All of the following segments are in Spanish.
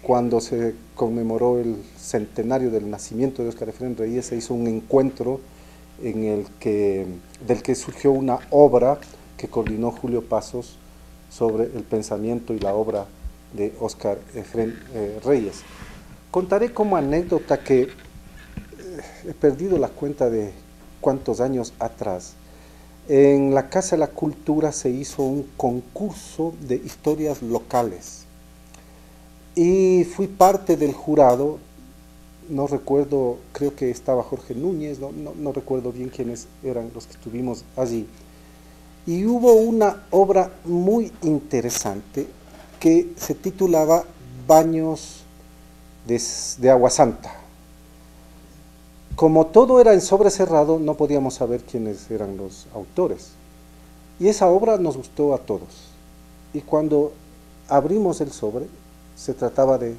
cuando se conmemoró el centenario del nacimiento de Óscar Efrén Reyes, se hizo un encuentro del que surgió una obra que coordinó Julio Pasos sobre el pensamiento y la obra de Óscar Efrén Reyes. Contaré como anécdota que he perdido la cuenta de cuántos años atrás. En la Casa de la Cultura se hizo un concurso de historias locales y fui parte del jurado. No recuerdo, creo que estaba Jorge Núñez, no recuerdo bien quiénes eran los que estuvimos allí. Y hubo una obra muy interesante que se titulaba Baños de Agua Santa. Como todo era en sobre cerrado, no podíamos saber quiénes eran los autores. Y esa obra nos gustó a todos. Y cuando abrimos el sobre, se trataba de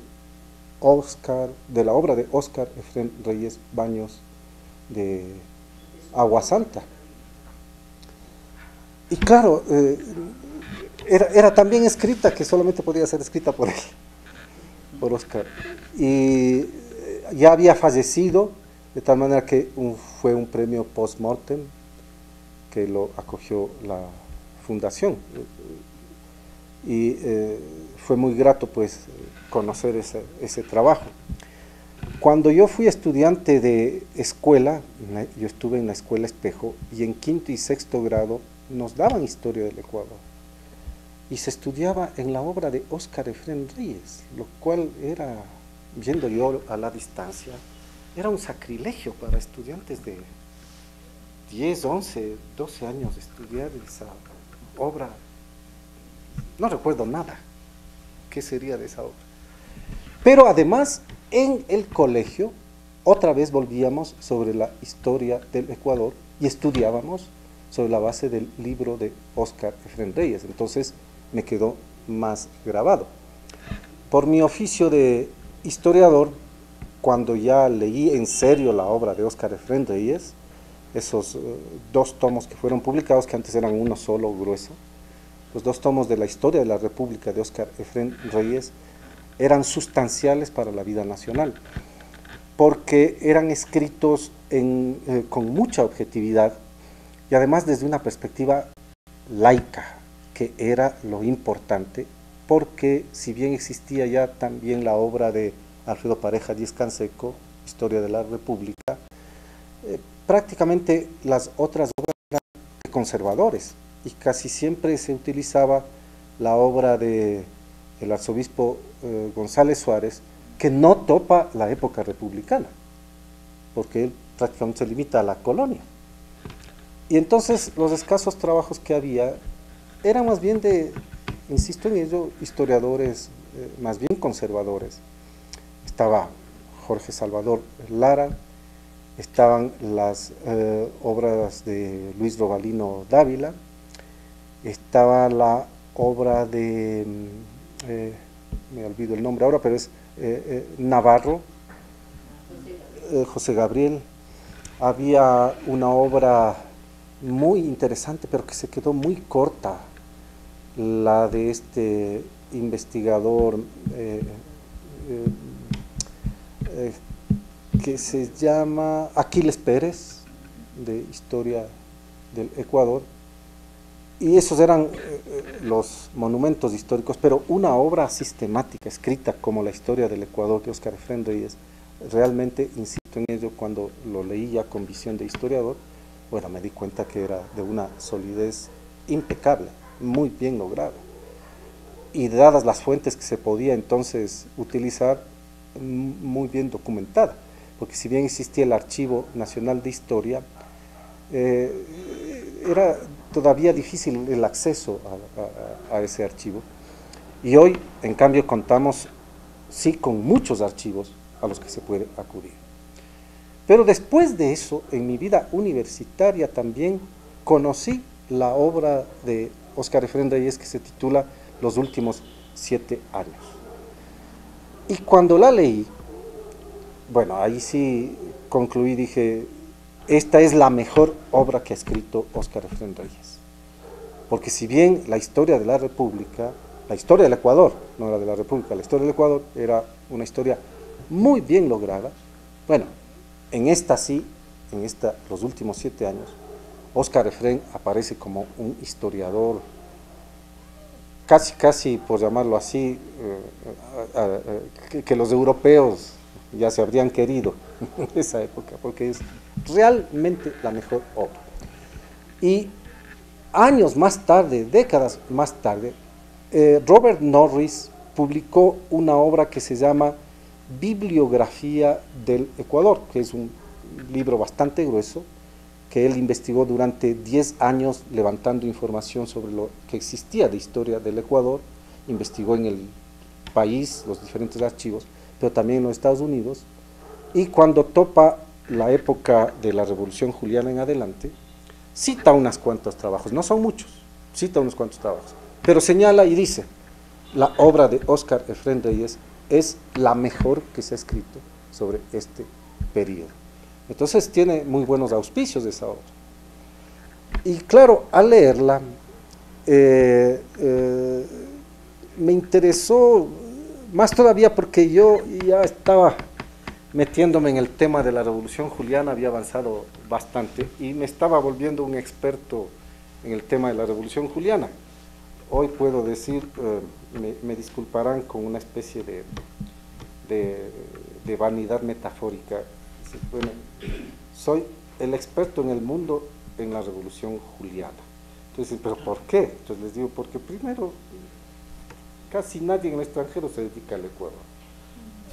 la obra de Óscar Efrén Reyes, Baños de Agua Santa. Y claro, era tan bien escrita que solamente podía ser escrita por él, por Óscar. Y ya había fallecido, de tal manera que fue un premio post-mortem que lo acogió la fundación. Y fue muy grato pues conocer ese trabajo. Cuando yo fui estudiante de escuela, yo estuve en la escuela Espejo, y en quinto y sexto grado nos daban historia del Ecuador. Y se estudiaba en la obra de Óscar Efrén Reyes, lo cual era, viendo yo a la distancia, era un sacrilegio para estudiantes de 10, 11, 12 años estudiar esa obra. No recuerdo nada. ¿Qué sería de esa obra? Pero además, en el colegio, otra vez volvíamos sobre la historia del Ecuador y estudiábamos sobre la base del libro de Óscar Efrén Reyes. Entonces me quedó más grabado. Por mi oficio de historiador, cuando ya leí en serio la obra de Óscar Efrén Reyes, esos 2 tomos que fueron publicados, que antes eran uno solo grueso, los 2 tomos de la historia de la República de Óscar Efrén Reyes, eran sustanciales para la vida nacional, porque eran escritos con mucha objetividad y además desde una perspectiva laica, que era lo importante, porque si bien existía ya también la obra de Alfredo Pareja Díez Canseco, Historia de la República, prácticamente las otras obras eran de conservadores, y casi siempre se utilizaba la obra del arzobispo González Suárez, que no topa la época republicana, porque él prácticamente se limita a la colonia. Y entonces los escasos trabajos que había eran más bien de, insisto en ello, historiadores más bien conservadores. Estaba Jorge Salvador Lara, estaban las obras de Luis Robalino Dávila, estaba la obra de, me olvido el nombre ahora, pero es Navarro, José Gabriel. Había una obra muy interesante, pero que se quedó muy corta, la de este investigador que se llama Aquiles Pérez, de Historia del Ecuador, y esos eran los monumentos históricos, pero una obra sistemática, escrita como la Historia del Ecuador de Óscar Efrén Reyes, realmente, insisto en ello, cuando lo leí ya con visión de historiador, bueno, me di cuenta que era de una solidez impecable, muy bien lograda, y dadas las fuentes que se podía entonces utilizar, muy bien documentada, porque si bien existía el Archivo Nacional de Historia, era todavía difícil el acceso a ese archivo, y hoy en cambio contamos sí con muchos archivos a los que se puede acudir. Pero después de eso, en mi vida universitaria también conocí la obra de Óscar Efrén Reyes, que se titula Los últimos 7 años. Y cuando la leí, bueno, ahí sí concluí, dije, esta es la mejor obra que ha escrito Óscar Efrén Reyes. Porque si bien la Historia de la República la historia del Ecuador, no la de la República, la historia del Ecuador era una historia muy bien lograda. Bueno, en esta sí, los últimos 7 años, Óscar Efrén aparece como un historiador, casi por llamarlo así, que los europeos ya se habrían querido en esa época, porque es realmente la mejor obra. Y años más tarde, décadas más tarde, Robert Norris publicó una obra que se llama Bibliografía del Ecuador, que es un libro bastante grueso, que él investigó durante 10 años levantando información sobre lo que existía de historia del Ecuador, investigó en el país los diferentes archivos, pero también en los Estados Unidos, y cuando topa la época de la Revolución Juliana en adelante, cita unos cuantos trabajos, no son muchos, cita unos cuantos trabajos, pero señala y dice, la obra de Óscar Efrén Reyes es la mejor que se ha escrito sobre este periodo. Entonces tiene muy buenos auspicios de esa obra. Y claro, al leerla, me interesó más todavía porque yo ya estaba metiéndome en el tema de la Revolución Juliana, había avanzado bastante y me estaba volviendo un experto en el tema de la Revolución Juliana. Hoy puedo decir, me disculparán con una especie de vanidad metafórica. Bueno, soy el experto en el mundo en la Revolución Juliana. Entonces, ¿pero por qué? Entonces les digo, porque primero, casi nadie en el extranjero se dedica al Ecuador.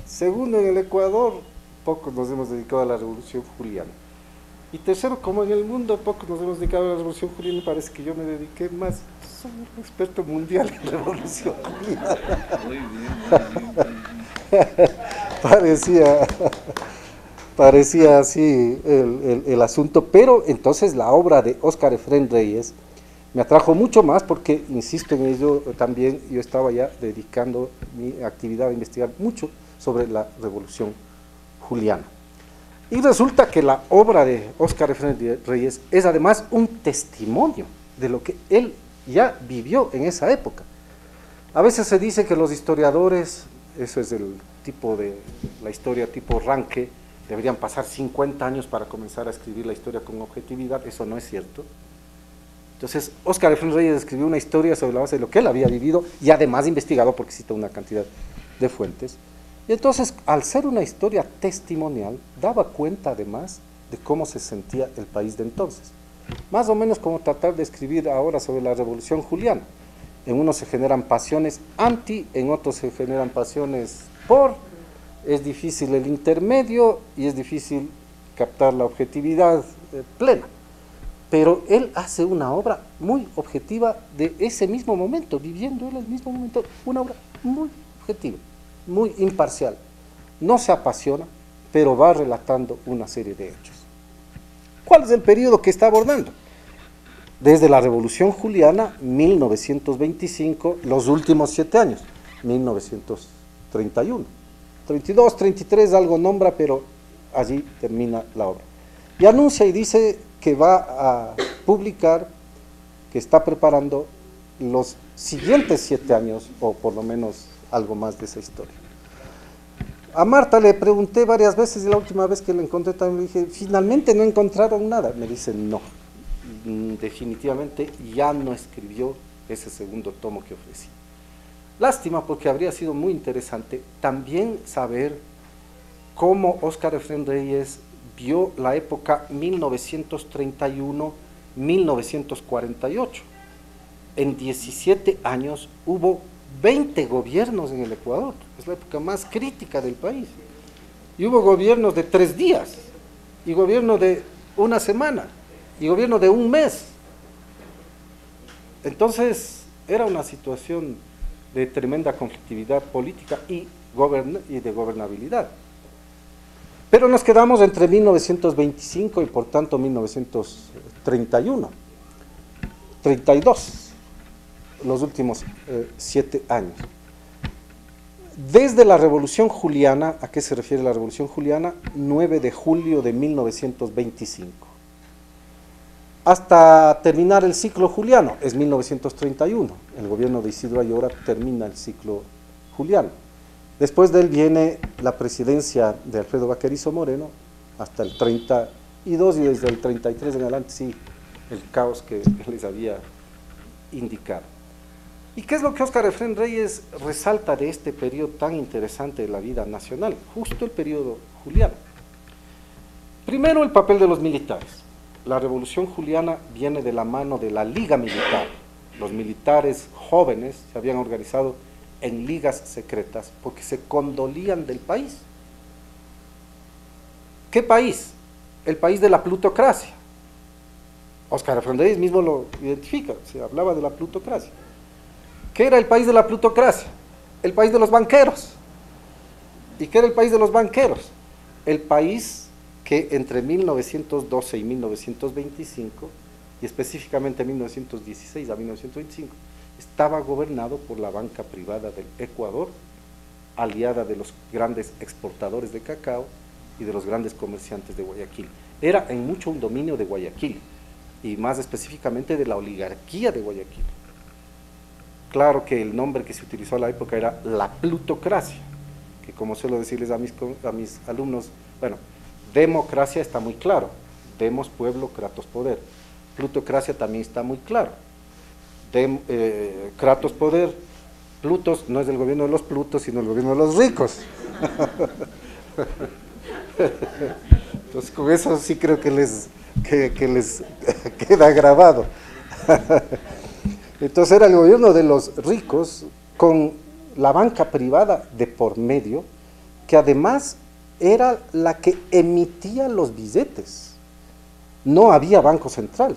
Segundo, en el Ecuador, pocos nos hemos dedicado a la Revolución Juliana. Y tercero, como en el mundo pocos nos hemos dedicado a la Revolución Juliana, me parece que yo me dediqué más, soy un experto mundial en Revolución Juliana. Muy bien. Parecía así el asunto, pero entonces la obra de Óscar Efrén Reyes me atrajo mucho más porque, insisto en ello, también yo estaba ya dedicando mi actividad a investigar mucho sobre la Revolución Juliana. Y resulta que la obra de Óscar Efrén Reyes es además un testimonio de lo que él ya vivió en esa época. A veces se dice que los historiadores, eso es el tipo de la historia tipo Ranke, deberían pasar 50 años para comenzar a escribir la historia con objetividad. Eso no es cierto. Entonces, Óscar Efrén Reyes escribió una historia sobre la base de lo que él había vivido y además investigado, porque cita una cantidad de fuentes. Y entonces, al ser una historia testimonial, daba cuenta además de cómo se sentía el país de entonces. Más o menos como tratar de escribir ahora sobre la Revolución Juliana. En unos se generan pasiones anti, en otros se generan pasiones por. Es difícil el intermedio y es difícil captar la objetividad plena. Pero él hace una obra muy objetiva de ese mismo momento, viviendo él el mismo momento, una obra muy objetiva, muy imparcial. No se apasiona, pero va relatando una serie de hechos. ¿Cuál es el periodo que está abordando? Desde la Revolución Juliana, 1925, los últimos 7 años, 1931. 32, 33, algo nombra, pero allí termina la obra. Y anuncia y dice que va a publicar, que está preparando los siguientes 7 años, o por lo menos algo más de esa historia. A Marta le pregunté varias veces, y la última vez que la encontré también le dije, finalmente no encontraron nada. Me dice, no, definitivamente ya no escribió ese segundo tomo que ofrecí. Lástima, porque habría sido muy interesante también saber cómo Óscar Efrén Reyes vio la época 1931-1948. En 17 años hubo 20 gobiernos en el Ecuador, es la época más crítica del país. Y hubo gobiernos de 3 días, y gobierno de 1 semana, y gobierno de 1 mes. Entonces, era una situación de tremenda conflictividad política y de gobernabilidad. Pero nos quedamos entre 1925 y por tanto 1931, 32, los últimos 7 años. Desde la Revolución Juliana, ¿a qué se refiere la Revolución Juliana? 9 de julio de 1925. hasta terminar el ciclo juliano, es 1931, el gobierno de Isidro Ayora termina el ciclo juliano. Después de él viene la presidencia de Alfredo Baquerizo Moreno hasta el 32 y desde el 33 en adelante sí, el caos que les había indicado. ¿Y qué es lo que Óscar Efrén Reyes resalta de este periodo tan interesante de la vida nacional? Justo el periodo juliano. Primero, el papel de los militares. La revolución juliana viene de la mano de la Liga Militar. Los militares jóvenes se habían organizado en ligas secretas porque se condolían del país. ¿Qué país? El país de la plutocracia. Óscar Efrén Reyes mismo lo identifica, se hablaba de la plutocracia. ¿Qué era el país de la plutocracia? El país de los banqueros. ¿Y qué era el país de los banqueros? El país que entre 1912 y 1925, y específicamente 1916 a 1925, estaba gobernado por la banca privada del Ecuador, aliada de los grandes exportadores de cacao y de los grandes comerciantes de Guayaquil. Era en mucho un dominio de Guayaquil, y más específicamente de la oligarquía de Guayaquil. Claro que el nombre que se utilizó a la época era la plutocracia, que como suelo decirles a mis alumnos, bueno, democracia está muy claro, demos pueblo, kratos poder. Plutocracia también está muy claro. Kratos poder, Plutos no es del gobierno de los Plutos, sino el gobierno de los ricos. Entonces con eso sí creo que les queda grabado. Entonces era el gobierno de los ricos con la banca privada de por medio, que además era la que emitía los billetes. No había banco central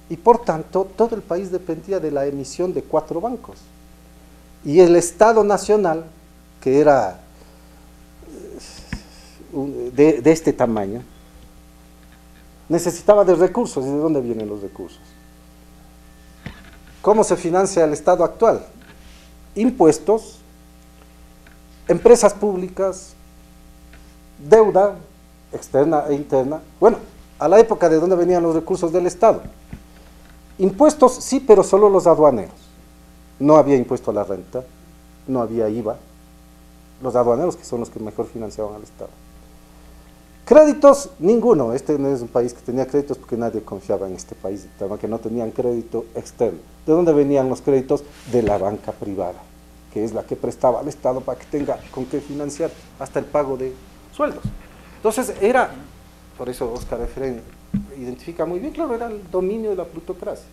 y por tanto todo el país dependía de la emisión de 4 bancos. Y el Estado Nacional, que era de este tamaño, necesitaba de recursos. ¿Y de dónde vienen los recursos? ¿Cómo se financia el Estado actual? Impuestos, empresas públicas, deuda externa e interna. Bueno, a la época, ¿de dónde venían los recursos del Estado? Impuestos sí, pero solo los aduaneros. No había impuesto a la renta, no había IVA. Los aduaneros, que son los que mejor financiaban al Estado. Créditos, ninguno. Este no es un país que tenía créditos porque nadie confiaba en este país, que no tenían crédito externo. ¿De dónde venían los créditos? De la banca privada, que es la que prestaba al Estado para que tenga con qué financiar hasta el pago de sueldos. Entonces era, por eso Óscar Efrén identifica muy bien, claro, era el dominio de la plutocracia.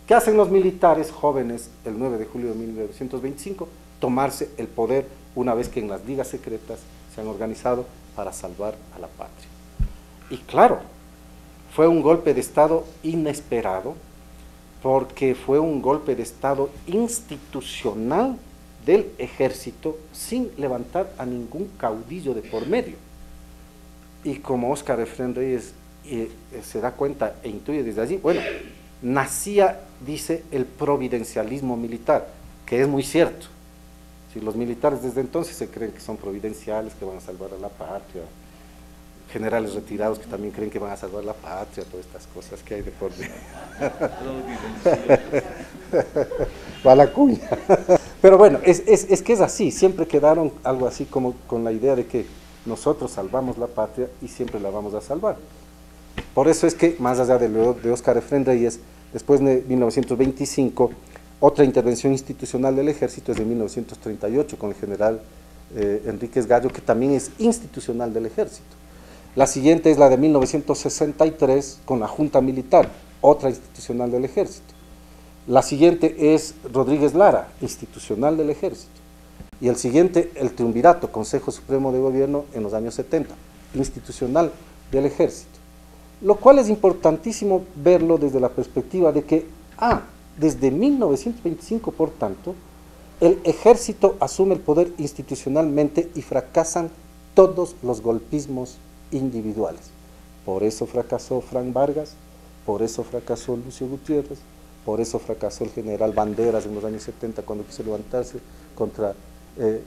¿Qué hacen los militares jóvenes el 9 de julio de 1925? Tomarse el poder una vez que en las ligas secretas se han organizado para salvar a la patria. Y claro, fue un golpe de Estado inesperado, porque fue un golpe de Estado institucional del ejército sin levantar a ningún caudillo de por medio. Y como Óscar Efrén Reyes se da cuenta e intuye desde allí, bueno, nacía, dice, el providencialismo militar, que es muy cierto. Si los militares desde entonces se creen que son providenciales, que van a salvar a la patria, generales retirados que también creen que van a salvar la patria, todas estas cosas que hay de por medio. Va la cuña. Pero bueno, es que es así, siempre quedaron algo así como con la idea de que nosotros salvamos la patria y siempre la vamos a salvar. Por eso es que, más allá de Óscar Efrén Reyes, después de 1925, otra intervención institucional del ejército es de 1938 con el general Enríquez Gallo, que también es institucional del ejército. La siguiente es la de 1963 con la Junta Militar, otra institucional del ejército. La siguiente es Rodríguez Lara, institucional del ejército. Y el siguiente, el Triunvirato, Consejo Supremo de Gobierno en los años 70, institucional del ejército. Lo cual es importantísimo verlo desde la perspectiva de que, desde 1925, por tanto, el ejército asume el poder institucionalmente y fracasan todos los golpismos individuales. Por eso fracasó Frank Vargas, por eso fracasó Lucio Gutiérrez, por eso fracasó el general Banderas en los años 70 cuando quiso levantarse contra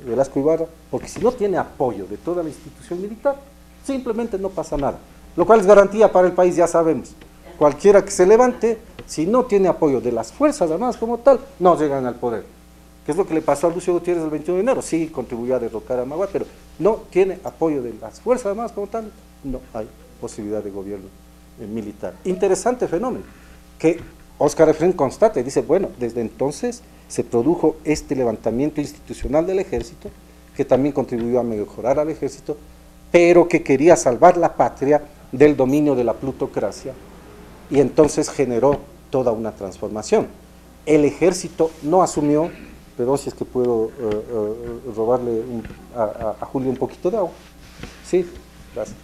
Velasco Ibarra, porque si no tiene apoyo de toda la institución militar, simplemente no pasa nada, lo cual es garantía para el país, ya sabemos. cualquiera que se levante, si no tiene apoyo de las Fuerzas Armadas como tal, no llegan al poder. ¿Qué es lo que le pasó a Lucio Gutiérrez el 21 de enero? Sí, contribuyó a derrocar a Maguad, pero no tiene apoyo de las Fuerzas Armadas como tal, no hay posibilidad de gobierno militar. Interesante fenómeno, que Óscar Efrén constata y dice, bueno, desde entonces se produjo este levantamiento institucional del ejército, que también contribuyó a mejorar al ejército, pero que quería salvar la patria del dominio de la plutocracia, y entonces generó toda una transformación. El ejército no asumió, perdón si es que puedo robarle a Julio un poquito de agua. Sí, gracias.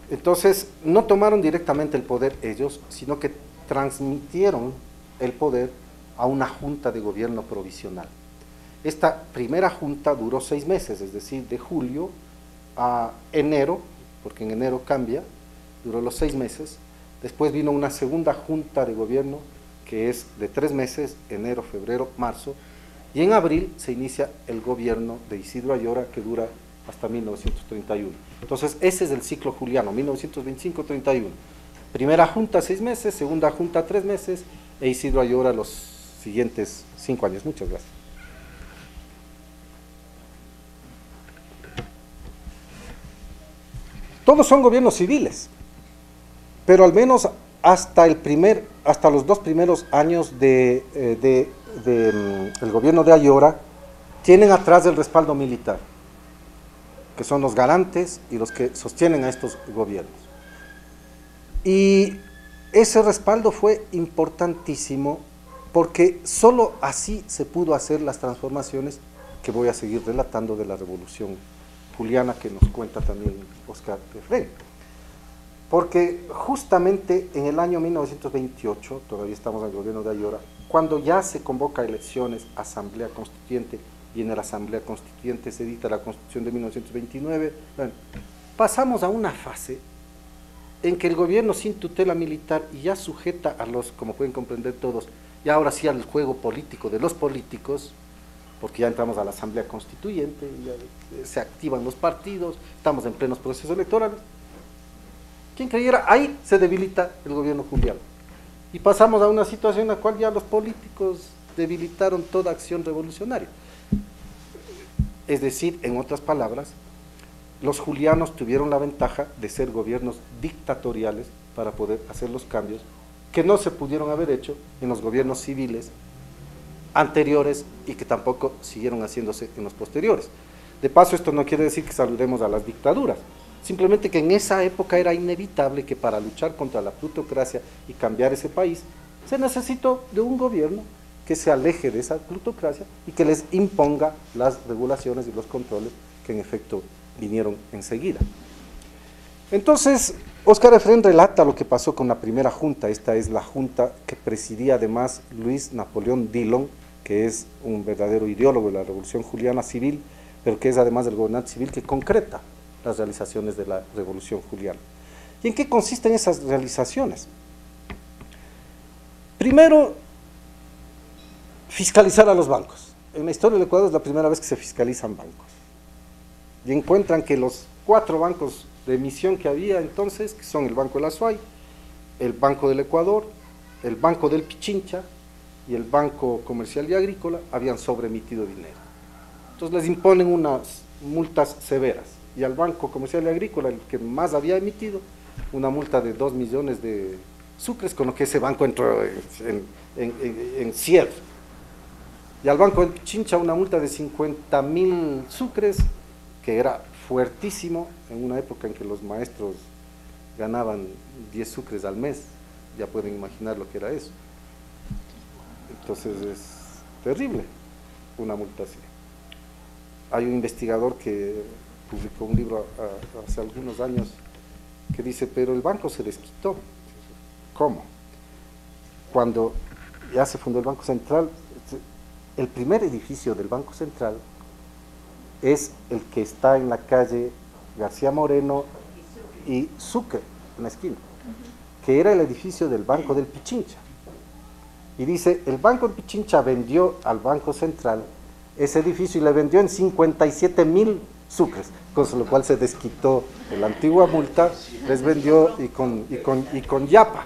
Entonces, no tomaron directamente el poder ellos, sino que transmitieron el poder a una junta de gobierno provisional. Esta primera junta duró 6 meses, es decir, de julio a enero, porque en enero cambia, duró los 6 meses. Después vino una segunda junta de gobierno que es de 3 meses, enero, febrero, marzo, y en abril se inicia el gobierno de Isidro Ayora, que dura hasta 1931. Entonces ese es el ciclo juliano, 1925-31. Primera junta 6 meses, segunda junta 3 meses, e Isidro Ayora los siguientes 5 años. Muchas gracias. Todos son gobiernos civiles, pero al menos hasta los 2 primeros años del gobierno de Ayora tienen atrás el respaldo militar, que son los garantes y los que sostienen a estos gobiernos. Y ese respaldo fue importantísimo porque solo así se pudo hacer las transformaciones que voy a seguir relatando de la Revolución Juliana, que nos cuenta también Óscar Efrén. Porque justamente en el año 1928, todavía estamos en el gobierno de Ayora, cuando ya se convoca elecciones, asamblea constituyente, y en la asamblea constituyente se dicta la Constitución de 1929, bueno, pasamos a una fase en que el gobierno sin tutela militar y ya sujeta a los, como pueden comprender todos, y ahora sí al juego político de los políticos, porque ya entramos a la asamblea constituyente, ya se activan los partidos, estamos en plenos procesos electorales. ¿Quién creyera? Ahí se debilita el gobierno juliano. Y pasamos a una situación en la cual ya los políticos debilitaron toda acción revolucionaria. Es decir, en otras palabras, los julianos tuvieron la ventaja de ser gobiernos dictatoriales para poder hacer los cambios que no se pudieron haber hecho en los gobiernos civiles anteriores y que tampoco siguieron haciéndose en los posteriores. De paso, esto no quiere decir que saludemos a las dictaduras, simplemente que en esa época era inevitable que para luchar contra la plutocracia y cambiar ese país, se necesitó de un gobierno que se aleje de esa plutocracia y que les imponga las regulaciones y los controles que en efecto vinieron enseguida. Entonces, Óscar Efrén relata lo que pasó con la primera junta. Esta es la junta que presidía además Luis Napoleón Dillon, que es un verdadero ideólogo de la Revolución Juliana civil, pero que es además el gobernante civil que concreta las realizaciones de la Revolución Juliana. ¿Y en qué consisten esas realizaciones? Primero, fiscalizar a los bancos. En la historia del Ecuador es la primera vez que se fiscalizan bancos. Y encuentran que los 4 bancos de emisión que había entonces, que son el Banco de la Azuay, el Banco del Ecuador, el Banco del Pichincha y el Banco Comercial y Agrícola, habían sobreemitido dinero. Entonces les imponen unas multas severas, y al Banco Comercial y Agrícola, el que más había emitido, una multa de 2 millones de sucres, con lo que ese banco entró en cierre. Y al Banco del Pichincha una multa de 50.000 sucres, que era fuertísimo en una época en que los maestros ganaban 10 sucres al mes, ya pueden imaginar lo que era eso. Entonces es terrible una multa así. Hay un investigador que publicó un libro hace algunos años que dice, pero el banco se desquitó. ¿Cómo? Cuando ya se fundó el Banco Central, el primer edificio del Banco Central es el que está en la calle García Moreno y Sucre, en la esquina, que era el edificio del Banco del Pichincha. Y dice, el Banco del Pichincha vendió al Banco Central ese edificio y le vendió en 57.000 sucres, con lo cual se desquitó de la antigua multa, les vendió y con yapa.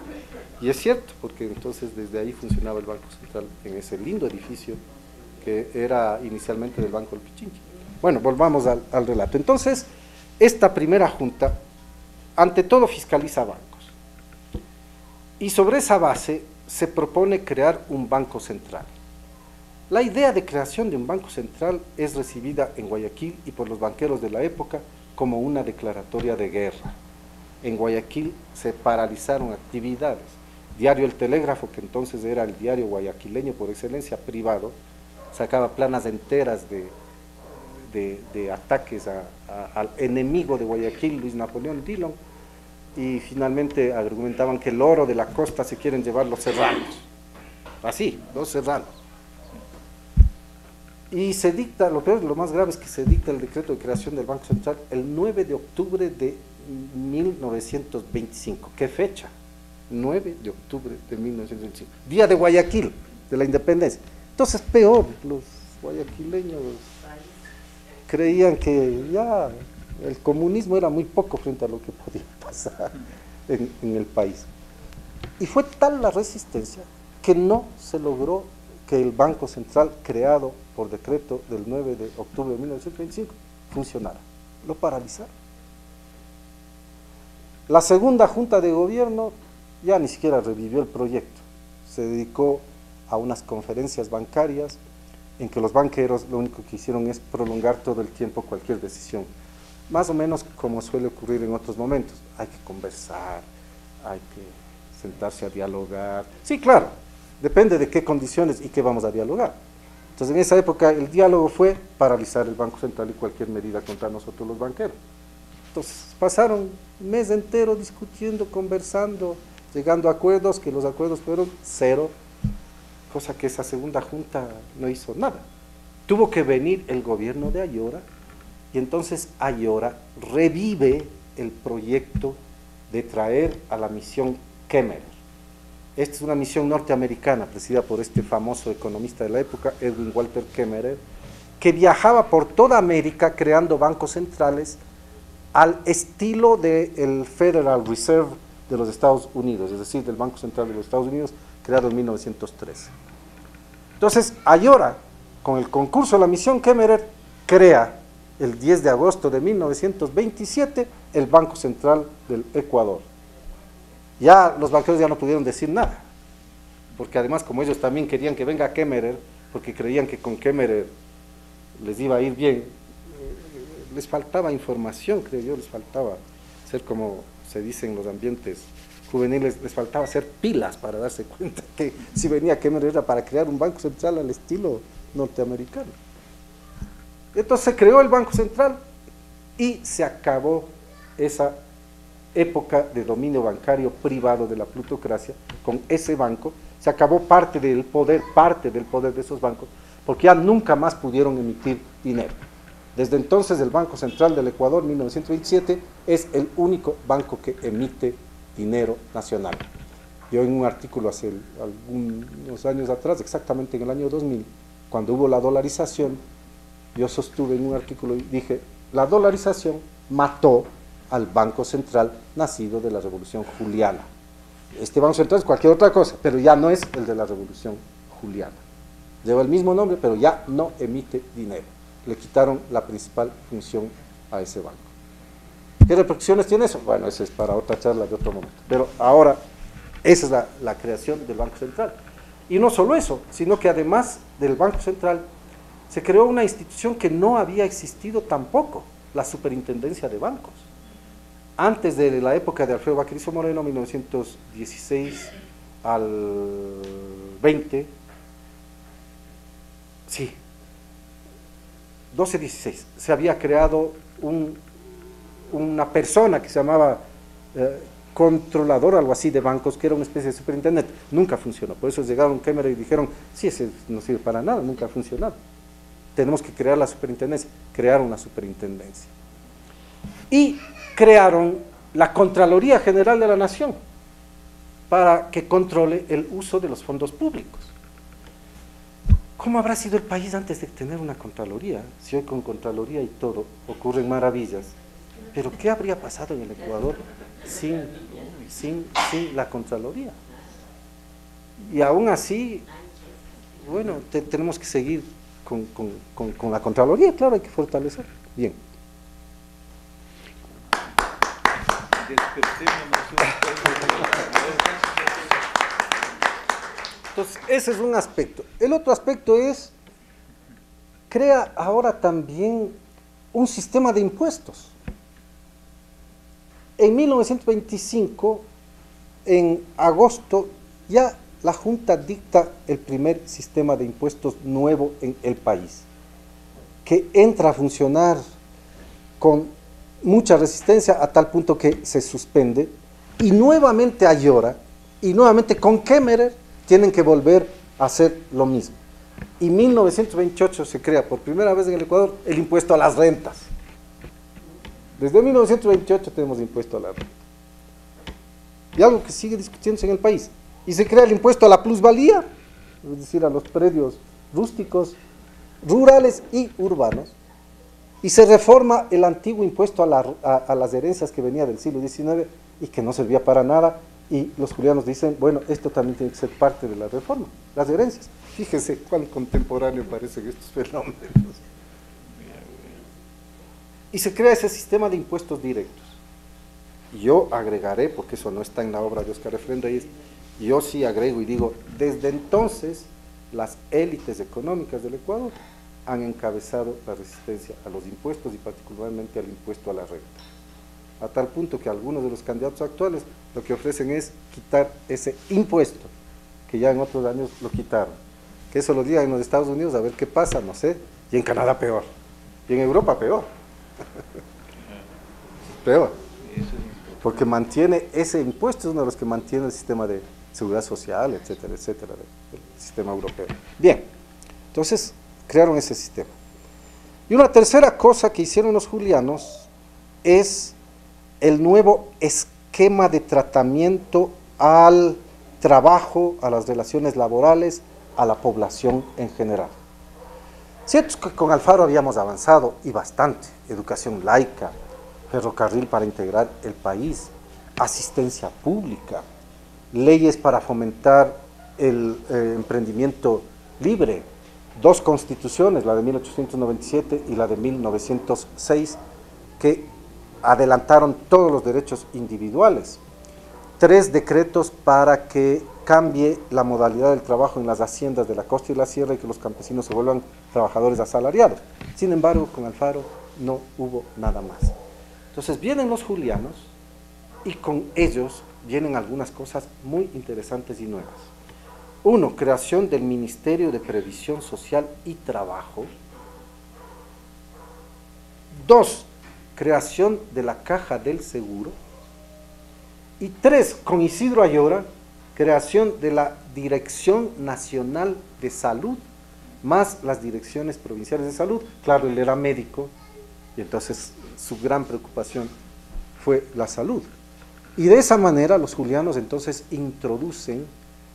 Y es cierto, porque entonces desde ahí funcionaba el Banco Central en ese lindo edificio que era inicialmente del Banco del Pichincha. Bueno, volvamos al relato. Entonces, esta primera junta, ante todo, fiscaliza bancos. Y sobre esa base se propone crear un banco central. La idea de creación de un banco central es recibida en Guayaquil y por los banqueros de la época como una declaratoria de guerra. En Guayaquil se paralizaron actividades. Diario El Telégrafo, que entonces era el diario guayaquileño por excelencia privado, sacaba planas enteras de ataques al enemigo de Guayaquil, Luis Napoleón Dillon, y finalmente argumentaban que el oro de la costa se quieren llevar los serranos. Así, los serranos. Y se dicta, lo peor, lo más grave es que se dicta el decreto de creación del Banco Central el 9 de octubre de 1925. ¿Qué fecha? 9 de octubre de 1925. Día de Guayaquil, de la independencia. Entonces, peor, los guayaquileños creían que ya el comunismo era muy poco frente a lo que podía pasar en el país. Y fue tal la resistencia que no se logró que el Banco Central, creado por decreto del 9 de octubre de 1925, funcionara. Lo paralizaron. La segunda junta de gobierno ya ni siquiera revivió el proyecto. Se dedicó a unas conferencias bancarias en que los banqueros lo único que hicieron es prolongar todo el tiempo cualquier decisión. Más o menos como suele ocurrir en otros momentos. Hay que conversar, hay que sentarse a dialogar. Sí, claro, depende de qué condiciones y qué vamos a dialogar. Entonces, en esa época el diálogo fue paralizar el Banco Central y cualquier medida contra nosotros los banqueros. Entonces, pasaron un mes entero discutiendo, conversando, llegando a acuerdos, que los acuerdos fueron cero, cosa que esa segunda junta no hizo nada. Tuvo que venir el gobierno de Ayora, y entonces Ayora revive el proyecto de traer a la misión Kemmerer. Esta es una misión norteamericana, presidida por este famoso economista de la época, Edwin Walter Kemmerer, que viajaba por toda América creando bancos centrales al estilo del Federal Reserve de los Estados Unidos, es decir, del Banco Central de los Estados Unidos, creado en 1913. Entonces, Ayora, con el concurso de la misión Kemmerer, crea el 10 de agosto de 1927 el Banco Central del Ecuador. Ya los banqueros ya no pudieron decir nada, porque además, como ellos también querían que venga Kemmerer, porque creían que con Kemmerer les iba a ir bien, les faltaba información, creo yo, les faltaba ser, como se dice en los ambientes juveniles, les faltaba hacer pilas para darse cuenta que si venía Kemmerer era para crear un banco central al estilo norteamericano. Entonces se creó el Banco Central y se acabó esa época de dominio bancario privado de la plutocracia. Con ese banco se acabó parte del poder de esos bancos, porque ya nunca más pudieron emitir dinero. Desde entonces el Banco Central del Ecuador, 1927, es el único banco que emite dinero nacional. Yo en un artículo hace algunos años atrás, exactamente en el año 2000, cuando hubo la dolarización, yo sostuve en un artículo y dije, la dolarización mató al Banco Central nacido de la Revolución Juliana. Este Banco Central es cualquier otra cosa, pero ya no es el de la Revolución Juliana. Lleva el mismo nombre, pero ya no emite dinero. Le quitaron la principal función a ese banco. ¿Qué repercusiones tiene eso? Bueno, eso es para otra charla de otro momento. Pero ahora, esa es la creación del Banco Central. Y no solo eso, sino que además del Banco Central, se creó una institución que no había existido tampoco, la Superintendencia de Bancos. Antes de la época de Alfredo Baquerizo Moreno, 1916 al 20, sí, 12-16, se había creado una persona que se llamaba controlador, algo así, de bancos, que era una especie de superintendente. Nunca funcionó, por eso llegaron Kemmerer y dijeron, sí, ese no sirve para nada, nunca ha funcionado. Tenemos que crear la superintendencia. Crearon la superintendencia. Y crearon la Contraloría General de la Nación para que controle el uso de los fondos públicos. ¿Cómo habrá sido el país antes de tener una Contraloría? Si hoy con Contraloría y todo ocurren maravillas, pero ¿qué habría pasado en el Ecuador sin la Contraloría? Y aún así, bueno, tenemos que seguir con la Contraloría, claro, hay que fortalecer. Bien. Entonces, ese es un aspecto. El otro aspecto es, crea ahora también un sistema de impuestos. En 1925, en agosto, ya la Junta dicta el primer sistema de impuestos nuevo en el país, que entra a funcionar con mucha resistencia a tal punto que se suspende, y nuevamente Ayora, y nuevamente con Kemmerer, tienen que volver a hacer lo mismo. Y en 1928 se crea por primera vez en el Ecuador el impuesto a las rentas. Desde 1928 tenemos impuesto a la renta. Y algo que sigue discutiéndose en el país. Y se crea el impuesto a la plusvalía, es decir, a los predios rústicos, rurales y urbanos. Y se reforma el antiguo impuesto a las herencias que venía del siglo XIX y que no servía para nada. Y los julianos dicen, bueno, esto también tiene que ser parte de la reforma, las herencias. Fíjense cuán contemporáneo parecen estos fenómenos. Y se crea ese sistema de impuestos directos. Y yo agregaré, porque eso no está en la obra de Óscar Efrén Reyes, yo sí agrego y digo, desde entonces las élites económicas del Ecuador han encabezado la resistencia a los impuestos y particularmente al impuesto a la renta. A tal punto que algunos de los candidatos actuales lo que ofrecen es quitar ese impuesto, que ya en otros años lo quitaron. Que eso lo digan en los Estados Unidos, a ver qué pasa, no sé, y en Canadá peor, y en Europa peor. Peor, porque mantiene ese impuesto, es uno de los que mantiene el sistema de seguridad social, etcétera, etcétera, del sistema europeo. Bien, entonces crearon ese sistema. Y una tercera cosa que hicieron los julianos es el nuevo esquema de tratamiento al trabajo, a las relaciones laborales, a la población en general. Cierto es que con Alfaro habíamos avanzado y bastante, educación laica, ferrocarril para integrar el país, asistencia pública, leyes para fomentar el emprendimiento libre, dos constituciones, la de 1897 y la de 1906, que adelantaron todos los derechos individuales, 3 decretos para que cambie la modalidad del trabajo en las haciendas de la costa y la sierra y que los campesinos se vuelvan trabajadores asalariados. Sin embargo, con Alfaro no hubo nada más. Entonces vienen los julianos y con ellos vienen algunas cosas muy interesantes y nuevas. 1, creación del Ministerio de Previsión Social y Trabajo. 2, creación de la Caja del Seguro. Y 3, con Isidro Ayora, creación de la Dirección Nacional de Salud, más las direcciones provinciales de salud. Claro, él era médico, y entonces su gran preocupación fue la salud. Y de esa manera los julianos entonces introducen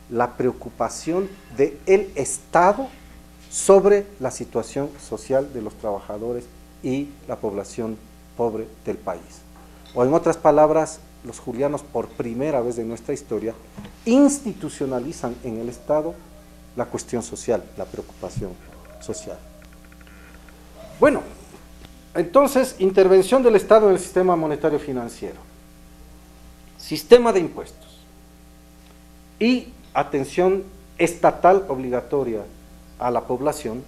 la preocupación del Estado sobre la situación social de los trabajadores y la población pobre del país. O en otras palabras, los julianos por primera vez en nuestra historia institucionalizan en el Estado la cuestión social, la preocupación social. Bueno, entonces, intervención del Estado en el sistema monetario financiero, sistema de impuestos y atención estatal obligatoria a la población,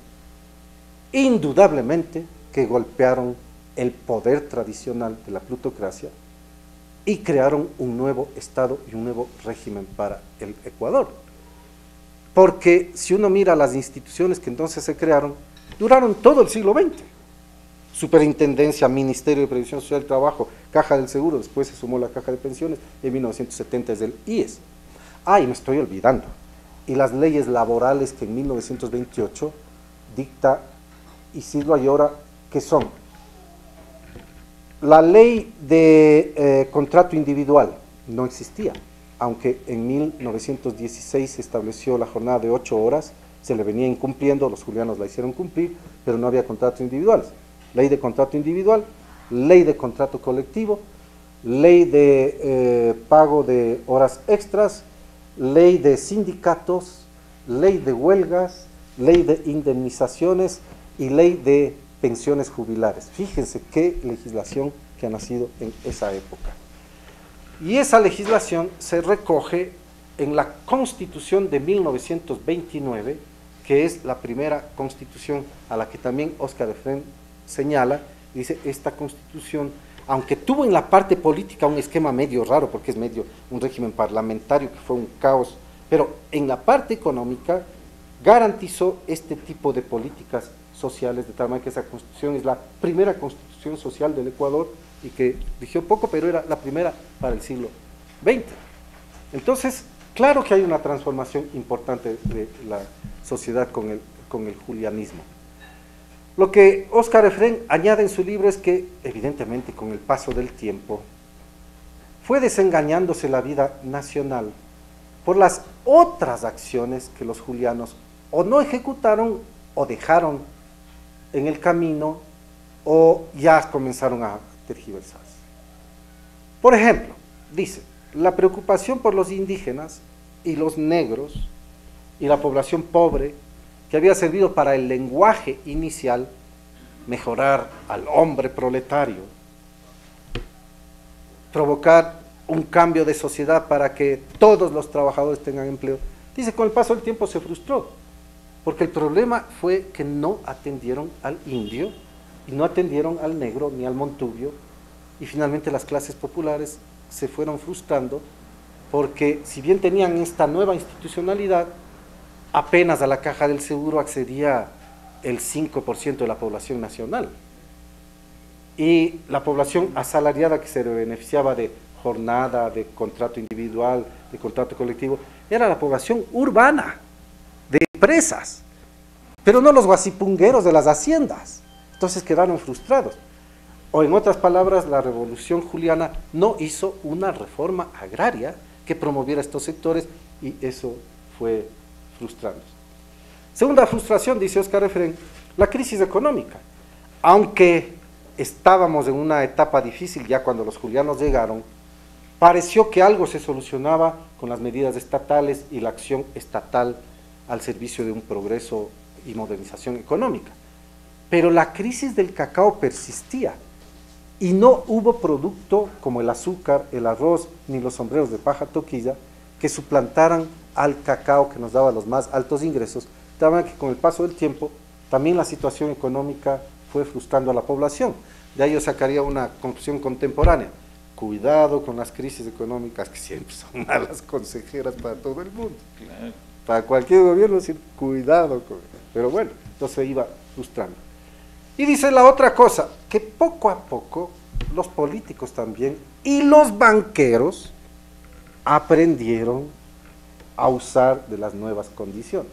indudablemente que golpearon el poder tradicional de la plutocracia y crearon un nuevo Estado y un nuevo régimen para el Ecuador. Porque si uno mira las instituciones que entonces se crearon, duraron todo el siglo XX. Superintendencia, Ministerio de Previsión Social y Trabajo, Caja del Seguro, después se sumó la Caja de Pensiones, en 1970 es el IES. Y me estoy olvidando, y las leyes laborales que en 1928 dicta Isidro Ayora, que son la ley de contrato individual, no existía, aunque en 1916 se estableció la jornada de 8 horas se le venía incumpliendo, los julianos la hicieron cumplir, pero no había contratos individuales. Ley de contrato individual, ley de contrato colectivo, ley de pago de horas extras, ley de sindicatos, ley de huelgas, ley de indemnizaciones y ley de pensiones jubilares. Fíjense qué legislación que ha nacido en esa época. Y esa legislación se recoge en la Constitución de 1929, que es la primera constitución a la que también Óscar Efrén señala. Dice, esta constitución, aunque tuvo en la parte política un esquema medio raro, porque es medio un régimen parlamentario que fue un caos, pero en la parte económica garantizó este tipo de políticas sociales, de tal manera que esa constitución es la primera constitución social del Ecuador y que rigió poco, pero era la primera para el siglo XX. Entonces, claro que hay una transformación importante de la sociedad con el julianismo. Lo que Óscar Efrén añade en su libro es que, evidentemente, con el paso del tiempo, fue desengañándose la vida nacional por las otras acciones que los julianos o no ejecutaron o dejaron en el camino o ya comenzaron a tergiversarse. Por ejemplo, dice, la preocupación por los indígenas y los negros y la población pobre, que había servido para el lenguaje inicial, mejorar al hombre proletario, provocar un cambio de sociedad para que todos los trabajadores tengan empleo. Dice, con el paso del tiempo se frustró, porque el problema fue que no atendieron al indio, y no atendieron al negro ni al montubio, y finalmente las clases populares se fueron frustrando, porque si bien tenían esta nueva institucionalidad, apenas a la caja del seguro accedía el 5% de la población nacional. Y la población asalariada que se beneficiaba de jornada, de contrato individual, de contrato colectivo, era la población urbana, de empresas, pero no los guasipungueros de las haciendas. Entonces quedaron frustrados. O en otras palabras, la revolución juliana no hizo una reforma agraria que promoviera estos sectores y eso fue frustrando. Segunda frustración, dice Óscar Efrén, la crisis económica. Aunque estábamos en una etapa difícil ya cuando los julianos llegaron, pareció que algo se solucionaba con las medidas estatales y la acción estatal al servicio de un progreso y modernización económica. Pero la crisis del cacao persistía y no hubo producto como el azúcar, el arroz, ni los sombreros de paja toquilla que suplantaran al cacao que nos daba los más altos ingresos, de manera que con el paso del tiempo también la situación económica fue frustrando a la población. De ahí yo sacaría una conclusión contemporánea: cuidado con las crisis económicas, que siempre son malas consejeras para todo el mundo. Claro. Para cualquier gobierno decir cuidado con... Pero bueno, entonces se iba frustrando. Y dice la otra cosa, que poco a poco los políticos también y los banqueros aprendieron a usar de las nuevas condiciones.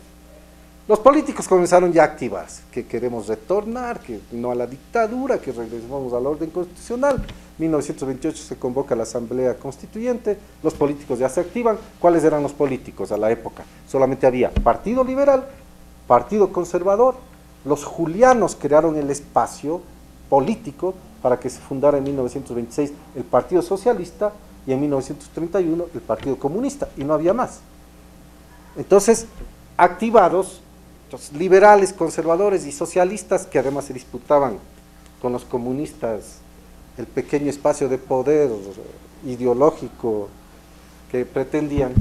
Los políticos comenzaron ya a activarse, que queremos retornar, que no a la dictadura, que regresamos al orden constitucional. 1928 se convoca la Asamblea Constituyente, los políticos ya se activan. ¿Cuáles eran los políticos a la época? Solamente había Partido Liberal, Partido Conservador. Los julianos crearon el espacio político para que se fundara en 1926 el Partido Socialista y en 1931 el Partido Comunista, y no había más. Entonces, activados, los liberales, conservadores y socialistas, que además se disputaban con los comunistas el pequeño espacio de poder ideológico que pretendían.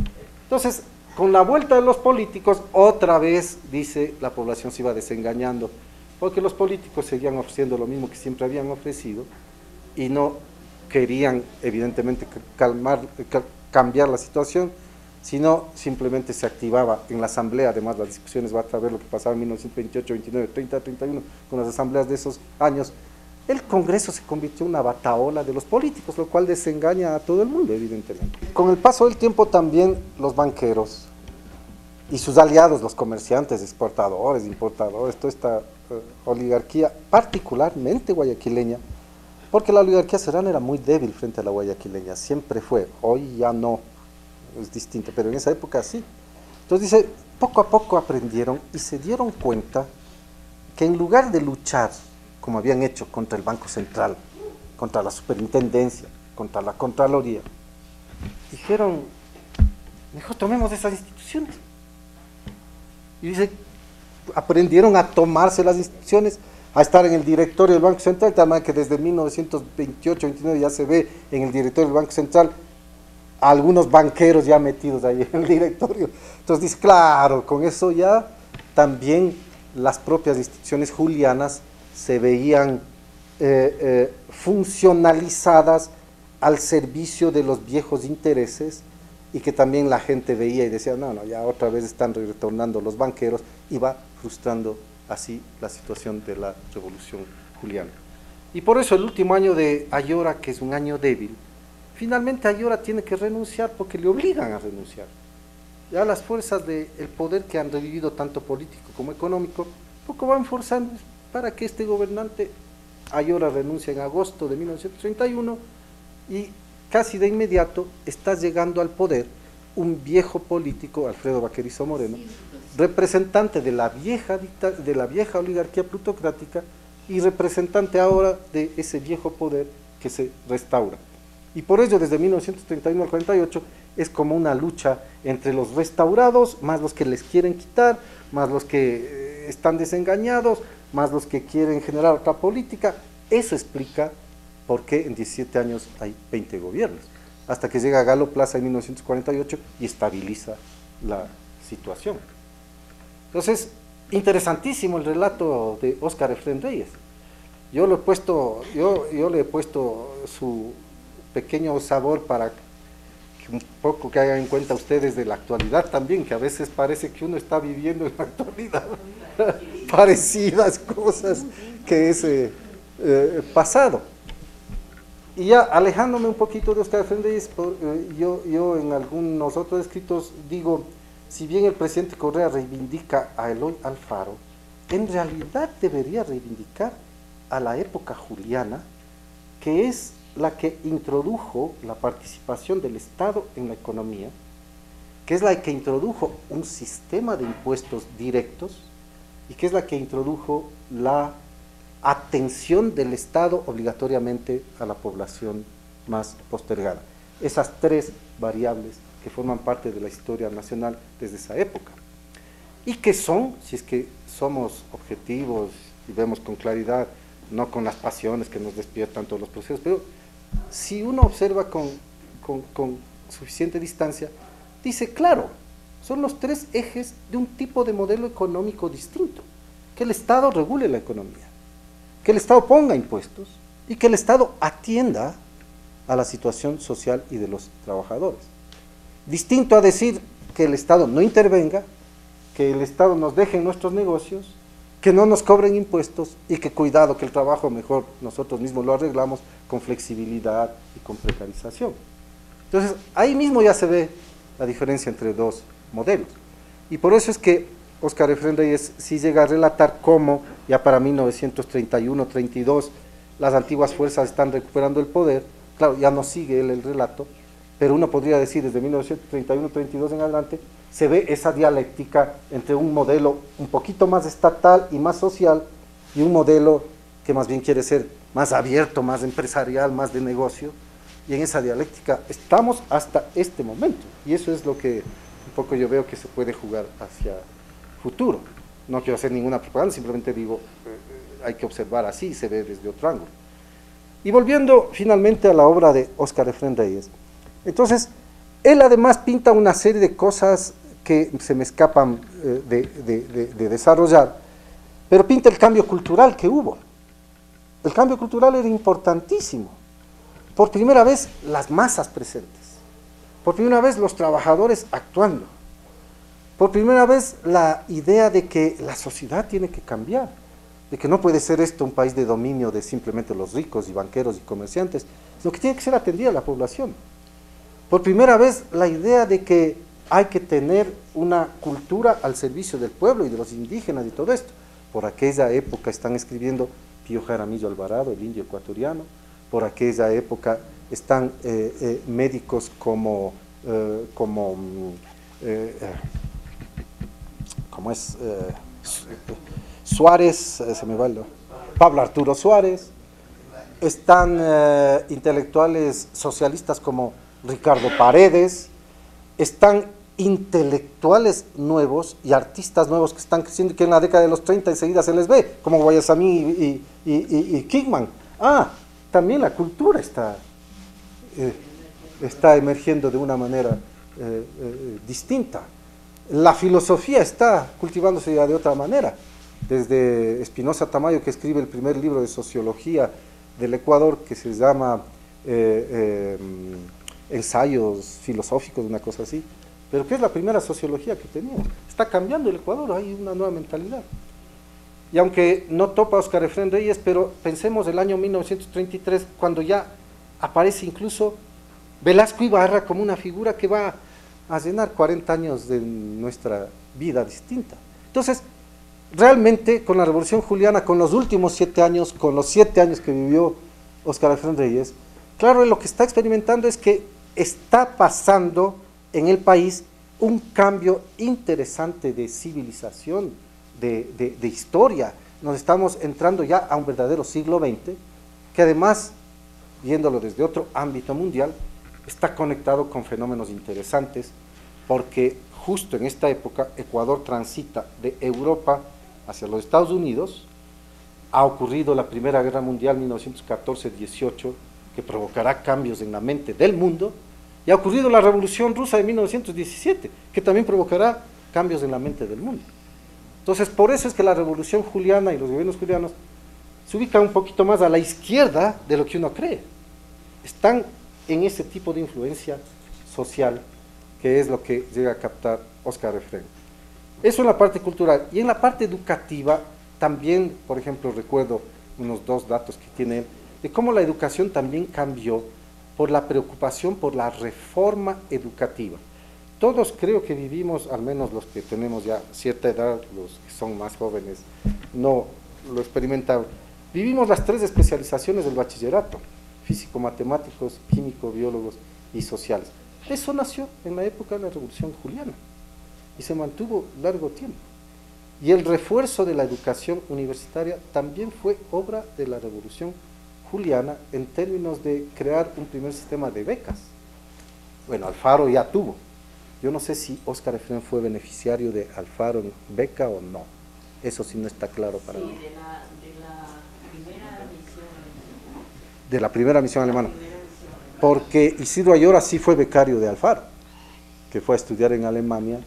Entonces, con la vuelta de los políticos, otra vez, dice, la población se iba desengañando, porque los políticos seguían ofreciendo lo mismo que siempre habían ofrecido y no querían, evidentemente, cambiar la situación, sino simplemente se activaba en la asamblea. Además, las discusiones, va a ver lo que pasaba en 1928, 29, 30, 31, con las asambleas de esos años. El Congreso se convirtió en una batahola de los políticos, lo cual desengaña a todo el mundo, evidentemente. Con el paso del tiempo también los banqueros y sus aliados, los comerciantes, exportadores, importadores, toda esta oligarquía, particularmente guayaquileña, porque la oligarquía serrana era muy débil frente a la guayaquileña, siempre fue, hoy ya no, es distinto, pero en esa época sí. Entonces dice, poco a poco aprendieron y se dieron cuenta que en lugar de luchar, como habían hecho contra el Banco Central, contra la Superintendencia, contra la Contraloría, dijeron, mejor tomemos esas instituciones. Y dice, aprendieron a tomarse las instituciones, a estar en el directorio del Banco Central, también que desde 1928-29 ya se ve en el directorio del Banco Central a algunos banqueros ya metidos ahí en el directorio. Entonces dice, claro, con eso ya también las propias instituciones julianas se veían funcionalizadas al servicio de los viejos intereses, y que también la gente veía y decía, no, ya otra vez están retornando los banqueros, y va frustrando así la situación de la Revolución Juliana. Y por eso el último año de Ayora, que es un año débil, finalmente Ayora tiene que renunciar porque le obligan a renunciar. Ya las fuerzas del poder que han revivido tanto político como económico, poco van forzando para que este gobernante Ayora renuncie en agosto de 1931, y casi de inmediato está llegando al poder un viejo político, Alfredo Baquerizo Moreno, representante de la vieja oligarquía plutocrática y representante ahora de ese viejo poder que se restaura. Y por ello, desde 1931 al 48, es como una lucha entre los restaurados, más los que les quieren quitar, más los que están desengañados, más los que quieren generar otra política. Eso explica por qué en 17 años hay 20 gobiernos, hasta que llega Galo Plaza en 1948 y estabiliza la situación. Entonces, interesantísimo el relato de Óscar Efrén Reyes. Yo le he puesto su pequeño sabor para que un poco que hagan en cuenta ustedes de la actualidad también, que a veces parece que uno está viviendo en la actualidad parecidas cosas que es pasado. Y ya alejándome un poquito de Óscar Efrén Reyes, yo en algunos otros escritos digo, si bien el presidente Correa reivindica a Eloy Alfaro, en realidad debería reivindicar a la época juliana, que es la que introdujo la participación del Estado en la economía, que es la que introdujo un sistema de impuestos directos, y que es la que introdujo la atención del Estado obligatoriamente a la población más postergada. Esas tres variables que forman parte de la historia nacional desde esa época, y que son, si es que somos objetivos y vemos con claridad, no con las pasiones que nos despiertan todos los procesos, pero si uno observa con suficiente distancia, dice, claro, son los tres ejes de un tipo de modelo económico distinto: que el Estado regule la economía, que el Estado ponga impuestos y que el Estado atienda a la situación social y de los trabajadores. Distinto a decir que el Estado no intervenga, que el Estado nos deje en nuestros negocios, que no nos cobren impuestos y que cuidado, que el trabajo mejor nosotros mismos lo arreglamos con flexibilidad y con precarización. Entonces, ahí mismo ya se ve la diferencia entre dos modelos. Y por eso es que Óscar Efrén Reyes sí llega a relatar cómo ya para 1931-32 las antiguas fuerzas están recuperando el poder. Claro, ya no sigue él el relato, pero uno podría decir desde 1931-32 en adelante se ve esa dialéctica entre un modelo un poquito más estatal y más social, y un modelo que más bien quiere ser más abierto, más empresarial, más de negocio, y en esa dialéctica estamos hasta este momento, y eso es lo que un poco yo veo que se puede jugar hacia futuro. No quiero hacer ninguna propaganda, simplemente digo, hay que observar así, se ve desde otro ángulo. Y volviendo finalmente a la obra de Óscar Efrén Reyes, entonces, él además pinta una serie de cosas que se me escapan de desarrollar, pero pinta el cambio cultural que hubo. El cambio cultural era importantísimo. Por primera vez las masas presentes, por primera vez los trabajadores actuando, por primera vez la idea de que la sociedad tiene que cambiar, de que no puede ser esto un país de dominio de simplemente los ricos y banqueros y comerciantes, sino que tiene que ser atendida a la población. Por primera vez la idea de que hay que tener una cultura al servicio del pueblo y de los indígenas y todo esto. Por aquella época están escribiendo Pío Jaramillo Alvarado, el indio ecuatoriano. Por aquella época están médicos como como es Suárez, se me va Pablo Arturo Suárez, están intelectuales socialistas como Ricardo Paredes, están intelectuales nuevos y artistas nuevos que están creciendo y que en la década de los 30 enseguida se les ve, como Guayasamí y Kingman. También la cultura está emergiendo de una manera distinta. La filosofía está cultivándose ya de otra manera. Desde Espinosa Tamayo, que escribe el primer libro de sociología del Ecuador, que se llama Ensayos filosóficos, una cosa así, pero que es la primera sociología que teníamos. Está cambiando el Ecuador, hay una nueva mentalidad. Y aunque no topa Óscar Efrén Reyes, pero pensemos el año 1933, cuando ya aparece incluso Velasco Ibarra como una figura que va a llenar 40 años de nuestra vida distinta. Entonces, realmente con la Revolución Juliana, con los últimos 7 años, con los 7 años que vivió Óscar Efrén Reyes, claro, lo que está experimentando es que está pasando en el país un cambio interesante de civilización, de historia. Nos estamos entrando ya a un verdadero siglo XX, que además, viéndolo desde otro ámbito mundial, está conectado con fenómenos interesantes, porque justo en esta época Ecuador transita de Europa hacia los Estados Unidos. Ha ocurrido la Primera Guerra Mundial 1914-18, que provocará cambios en la mente del mundo, y ha ocurrido la Revolución Rusa de 1917, que también provocará cambios en la mente del mundo. Entonces, por eso es que la Revolución Juliana y los gobiernos julianos se ubican un poquito más a la izquierda de lo que uno cree. Están en ese tipo de influencia social, que es lo que llega a captar Óscar Efrén. Eso en la parte cultural. Y en la parte educativa, también, por ejemplo, recuerdo unos 2 datos que tiene él, de cómo la educación también cambió por la preocupación por la reforma educativa. Todos creo que vivimos, al menos los que tenemos ya cierta edad, los que son más jóvenes, no lo experimentaron. Vivimos las 3 especializaciones del bachillerato: físico, matemáticos, químico, biólogos y sociales. Eso nació en la época de la Revolución Juliana y se mantuvo largo tiempo. Y el refuerzo de la educación universitaria también fue obra de la Revolución Juliana en términos de crear un primer sistema de becas. Bueno, Alfaro ya tuvo. Yo no sé si Óscar Efrén fue beneficiario de Alfaro en beca o no. Eso sí no está claro para mí. De la primera misión alemana. Porque Isidro Ayora sí fue becario de Alfaro, que fue a estudiar en Alemania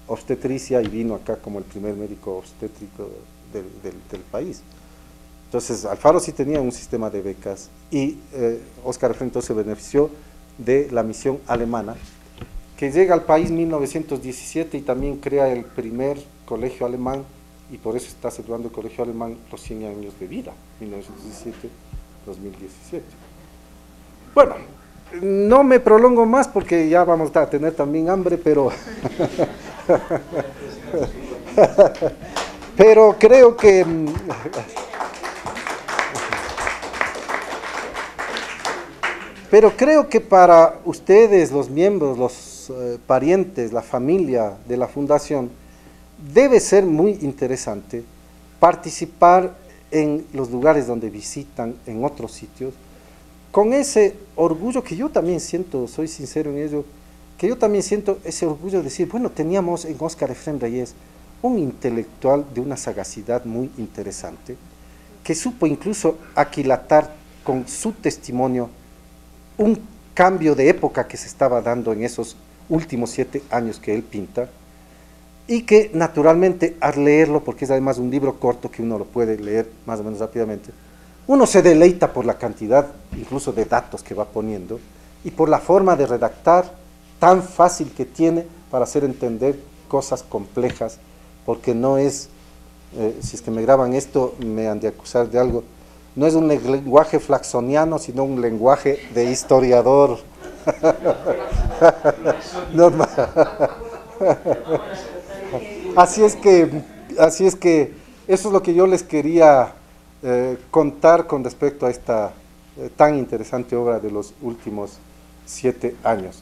obstetricia y vino acá como el primer médico obstétrico del país. Entonces, Alfaro sí tenía un sistema de becas y Óscar Efrén entonces se benefició de la misión alemana, que llega al país en 1917 y también crea el primer colegio alemán, y por eso está celebrando el colegio alemán los 100 años de vida, 1917-2017. Bueno, no me prolongo más porque ya vamos a tener también hambre, pero pero creo que para ustedes, los miembros, los parientes, la familia de la fundación, debe ser muy interesante participar en los lugares donde visitan, en otros sitios, con ese orgullo que yo también siento, soy sincero en ello, que yo también siento ese orgullo de decir, bueno, teníamos en Óscar Efrén Reyes un intelectual de una sagacidad muy interesante, que supo incluso aquilatar con su testimonio un cambio de época que se estaba dando en esos últimos 7 años que él pinta, y que naturalmente al leerlo, porque es además un libro corto que uno lo puede leer más o menos rápidamente, uno se deleita por la cantidad incluso de datos que va poniendo y por la forma de redactar tan fácil que tiene para hacer entender cosas complejas, porque no es, si es que me graban esto me han de acusar de algo, no es un lenguaje flaxoniano, sino un lenguaje de historiador. Así es que eso es lo que yo les quería contar con respecto a esta tan interesante obra de los últimos 7 años.